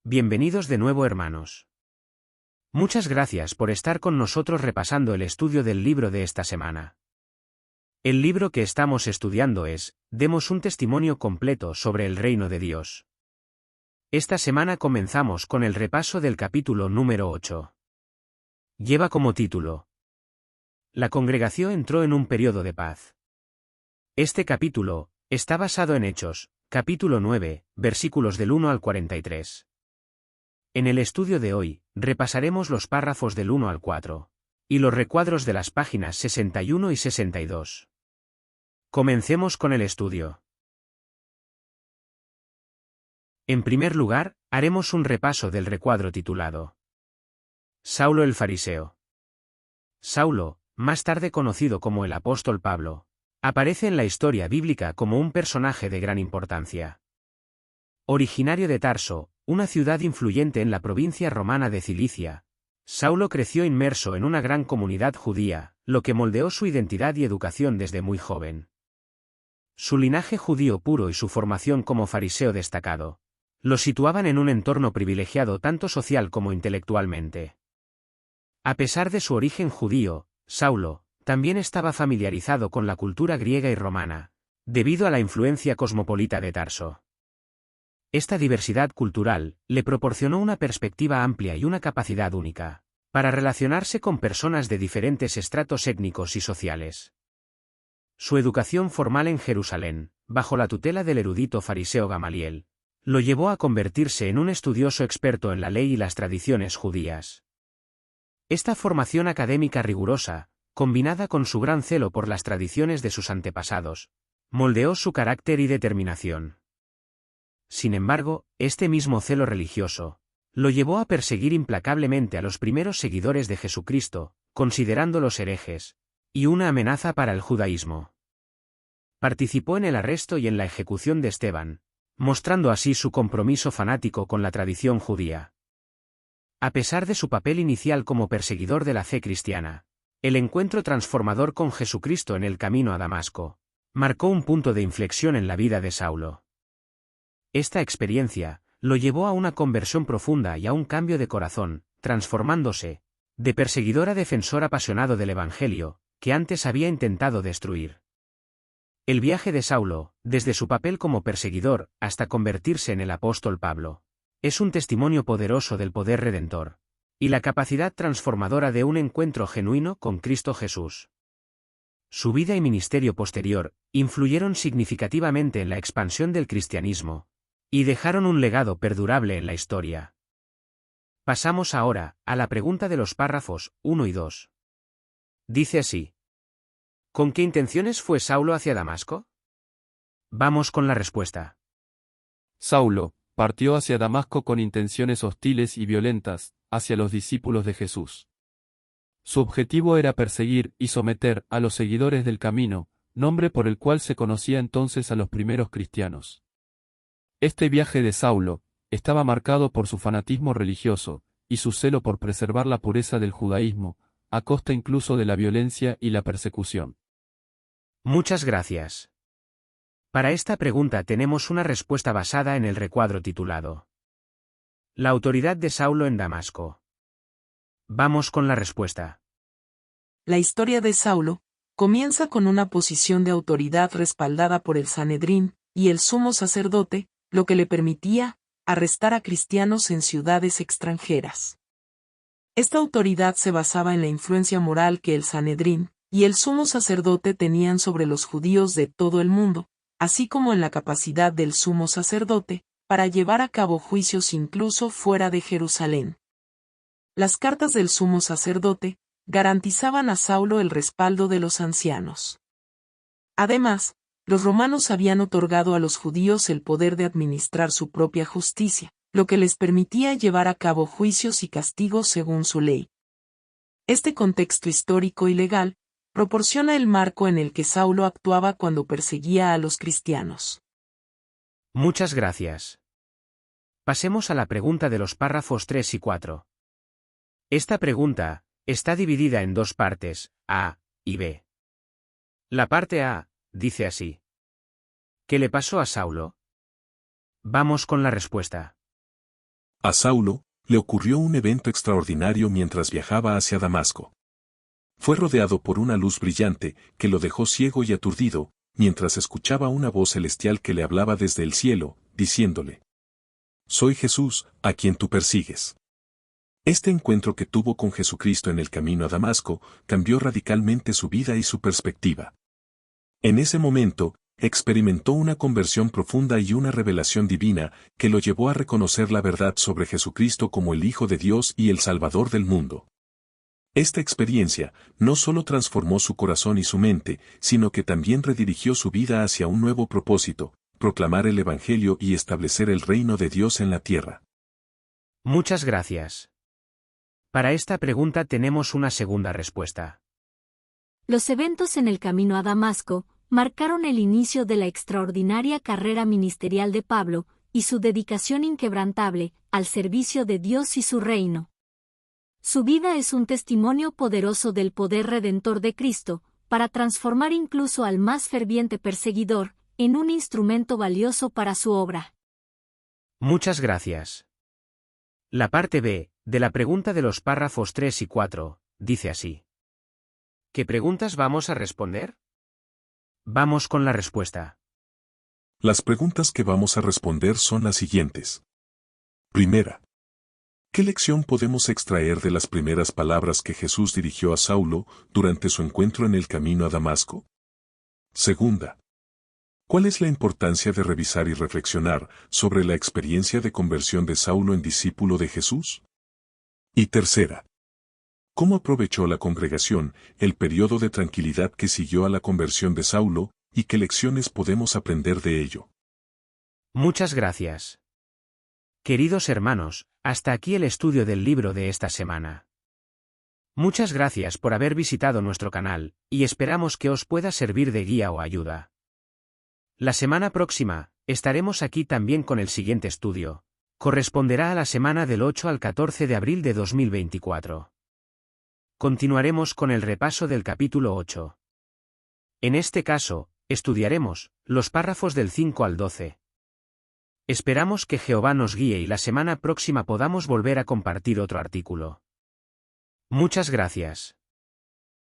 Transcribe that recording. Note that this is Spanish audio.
Bienvenidos de nuevo, hermanos. Muchas gracias por estar con nosotros repasando el estudio del libro de esta semana. El libro que estamos estudiando es, Demos un testimonio completo sobre el reino de Dios. Esta semana comenzamos con el repaso del capítulo número 8. Lleva como título: La congregación entró en un periodo de paz. Este capítulo está basado en Hechos, capítulo 9, versículos del 1 al 43. En el estudio de hoy, repasaremos los párrafos del 1 al 4, y los recuadros de las páginas 61 y 62. Comencemos con el estudio. En primer lugar, haremos un repaso del recuadro titulado Saulo el Fariseo. Saulo, más tarde conocido como el apóstol Pablo, aparece en la historia bíblica como un personaje de gran importancia. Originario de Tarso, una ciudad influyente en la provincia romana de Cilicia, Saulo creció inmerso en una gran comunidad judía, lo que moldeó su identidad y educación desde muy joven. Su linaje judío puro y su formación como fariseo destacado lo situaban en un entorno privilegiado tanto social como intelectualmente. A pesar de su origen judío, Saulo también estaba familiarizado con la cultura griega y romana, debido a la influencia cosmopolita de Tarso. Esta diversidad cultural le proporcionó una perspectiva amplia y una capacidad única para relacionarse con personas de diferentes estratos étnicos y sociales. Su educación formal en Jerusalén, bajo la tutela del erudito fariseo Gamaliel, lo llevó a convertirse en un estudioso experto en la ley y las tradiciones judías. Esta formación académica rigurosa, combinada con su gran celo por las tradiciones de sus antepasados, moldeó su carácter y determinación. Sin embargo, este mismo celo religioso lo llevó a perseguir implacablemente a los primeros seguidores de Jesucristo, considerándolos herejes y una amenaza para el judaísmo. Participó en el arresto y en la ejecución de Esteban, mostrando así su compromiso fanático con la tradición judía. A pesar de su papel inicial como perseguidor de la fe cristiana, el encuentro transformador con Jesucristo en el camino a Damasco marcó un punto de inflexión en la vida de Saulo. Esta experiencia lo llevó a una conversión profunda y a un cambio de corazón, transformándose de perseguidor a defensor apasionado del Evangelio, que antes había intentado destruir. El viaje de Saulo, desde su papel como perseguidor hasta convertirse en el apóstol Pablo, es un testimonio poderoso del poder redentor y la capacidad transformadora de un encuentro genuino con Cristo Jesús. Su vida y ministerio posterior influyeron significativamente en la expansión del cristianismo y dejaron un legado perdurable en la historia. Pasamos ahora a la pregunta de los párrafos 1 y 2. Dice así: ¿Con qué intenciones fue Saulo hacia Damasco? Vamos con la respuesta. Saulo partió hacia Damasco con intenciones hostiles y violentas hacia los discípulos de Jesús. Su objetivo era perseguir y someter a los seguidores del camino, nombre por el cual se conocía entonces a los primeros cristianos. Este viaje de Saulo estaba marcado por su fanatismo religioso y su celo por preservar la pureza del judaísmo, a costa incluso de la violencia y la persecución. Muchas gracias. Para esta pregunta tenemos una respuesta basada en el recuadro titulado La autoridad de Saulo en Damasco. Vamos con la respuesta. La historia de Saulo comienza con una posición de autoridad respaldada por el Sanedrín y el sumo sacerdote, lo que le permitía arrestar a cristianos en ciudades extranjeras. Esta autoridad se basaba en la influencia moral que el Sanedrín y el sumo sacerdote tenían sobre los judíos de todo el mundo, así como en la capacidad del sumo sacerdote para llevar a cabo juicios incluso fuera de Jerusalén. Las cartas del sumo sacerdote garantizaban a Saulo el respaldo de los ancianos. Además, los romanos habían otorgado a los judíos el poder de administrar su propia justicia, lo que les permitía llevar a cabo juicios y castigos según su ley. Este contexto histórico y legal proporciona el marco en el que Saulo actuaba cuando perseguía a los cristianos. Muchas gracias. Pasemos a la pregunta de los párrafos 3 y 4. Esta pregunta está dividida en dos partes, A y B. La parte A dice así: ¿Qué le pasó a Saulo? Vamos con la respuesta. A Saulo le ocurrió un evento extraordinario mientras viajaba hacia Damasco. Fue rodeado por una luz brillante que lo dejó ciego y aturdido, mientras escuchaba una voz celestial que le hablaba desde el cielo, diciéndole: «Soy Jesús, a quien tú persigues». Este encuentro que tuvo con Jesucristo en el camino a Damasco cambió radicalmente su vida y su perspectiva. En ese momento, experimentó una conversión profunda y una revelación divina que lo llevó a reconocer la verdad sobre Jesucristo como el Hijo de Dios y el Salvador del mundo. Esta experiencia no solo transformó su corazón y su mente, sino que también redirigió su vida hacia un nuevo propósito: proclamar el Evangelio y establecer el reino de Dios en la tierra. Muchas gracias. Para esta pregunta tenemos una segunda respuesta. Los eventos en el camino a Damasco marcaron el inicio de la extraordinaria carrera ministerial de Pablo y su dedicación inquebrantable al servicio de Dios y su reino. Su vida es un testimonio poderoso del poder redentor de Cristo, para transformar incluso al más ferviente perseguidor en un instrumento valioso para su obra. Muchas gracias. La parte B, de la pregunta de los párrafos 3 y 4, dice así. ¿Qué preguntas vamos a responder? Vamos con la respuesta. Las preguntas que vamos a responder son las siguientes. Primera. ¿Qué lección podemos extraer de las primeras palabras que Jesús dirigió a Saulo durante su encuentro en el camino a Damasco? Segunda. ¿Cuál es la importancia de revisar y reflexionar sobre la experiencia de conversión de Saulo en discípulo de Jesús? Y tercera. ¿Cómo aprovechó la congregación el periodo de tranquilidad que siguió a la conversión de Saulo, y qué lecciones podemos aprender de ello? Muchas gracias. Queridos hermanos, hasta aquí el estudio del libro de esta semana. Muchas gracias por haber visitado nuestro canal, y esperamos que os pueda servir de guía o ayuda. La semana próxima, estaremos aquí también con el siguiente estudio. Corresponderá a la semana del 8 al 14 de abril de 2024. Continuaremos con el repaso del capítulo 8. En este caso, estudiaremos los párrafos del 5 al 12. Esperamos que Jehová nos guíe y la semana próxima podamos volver a compartir otro artículo. Muchas gracias.